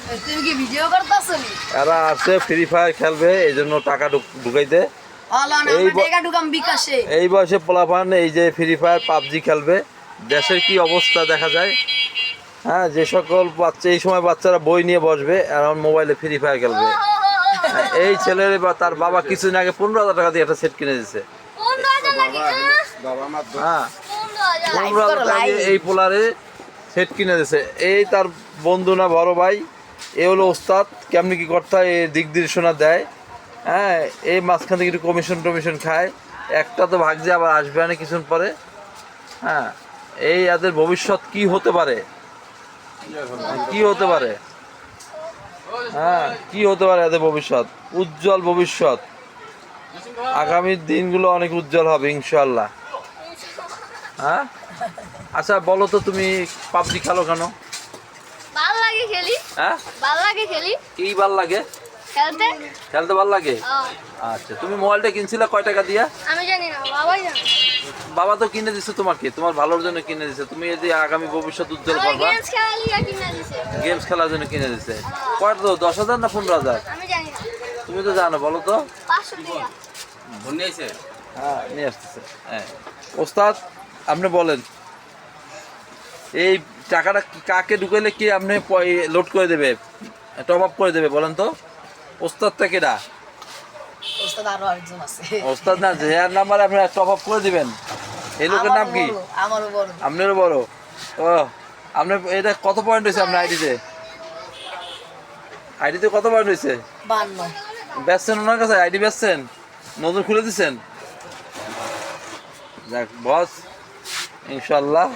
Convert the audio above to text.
তুমি কি ভিডিও করতেছ নি? এরা আসছে ফ্রি ফায়ার খেলবে, এই জন্য টাকা ঢুকাইতে। এই বয়সে পোলাপান এই যে ফ্রি ফায়ার পাবজি খেলবে। দেশের কি অবস্থা দেখা যায়। হ্যাঁ, যে সকল বাচ্চা এই সময় বাচ্চারা বই নিয়ে বসবে, এখন মোবাইলে ফ্রি ফায়ার খেলবে। এই ছেলের বা তার বাবা কিছুদিন আগে 15,000 টাকা দিয়ে একটা সেট কিনে দিচ্ছে। হ্যাঁ, 15,000 টাকা দিয়ে এই পোলারে সেট কিনে দিচ্ছে। এই তার বন্ধু না বড় ভাই, এ হলো ওস্তাদ, কেমনি কি করতে হয় এই দিক নির্দেশনা দেয়। হ্যাঁ, এই মাঝখান থেকে একটু কমিশন খায়। একটা তো ভাগছে, আবার আসবে না কিছুদিন পরে। হ্যাঁ, এই এদের ভবিষ্যৎ কি হতে পারে, কি হতে পারে? হ্যাঁ, কি হতে পারে এদের ভবিষ্যৎ? উজ্জ্বল ভবিষ্যৎ, আগামী দিনগুলো অনেক উজ্জ্বল হবে ইনশাআল্লাহ। হ্যাঁ, আচ্ছা বলো তো, তুমি পাবজি খেলো কেন? ভালো লাগে খেলি। হ্যাঁ, ভালো লাগে খেলি। কি ভাল লাগে? খেলতে। খেলতে ভাল লাগে। আচ্ছা, তুমি মোবাইলটা কিনছিলে কয় টাকা দিয়া? আমি জানি না, বাবাই জানে। বাবা তো কিনে দিছে তোমাকে, তোমার ভালোর জন্য কিনে দিছে। তুমি এই যে আগামী ভবিষ্যৎ উজ্জ্বল আমার করবা, গেমস খেলা লিগা কিনা দিছে। গেমস খেলার জন্য কিনে দিছে। কয় তো 10,000 না 15,000? আমি জানি না। তুমি তো জানো, বলো তো। 500 টাকা। হ্যাঁ, নিয়ে আসতেছে। হ্যাঁ, ওস্তাদ আপনি বলেন, এই টাকাটা কাকে ঢুকাইলে কি আপনি লোড করে দেবে, টপ আপ করে দেবে বলেন তো? ওস্তাদটা কেডা? ওস্তাদ আরো আরেকজন আছে। ওস্তাদ না, যে এর নাম্বারে আপনি টপ আপ করে দিবেন। এই লোকের নাম কি? আমারও বড়। আপনারও বড়। ও, আপনার এটা কত পয়েন্ট হয়েছে আপনার আইডিতে? আইডিতে কত পয়েন্ট হয়েছে? 52। বেচছেন ওনার কাছে? আইডি বেচছেন? নতুন খুলে দিচ্ছেন? যাক বস, ইনশাল্লাহ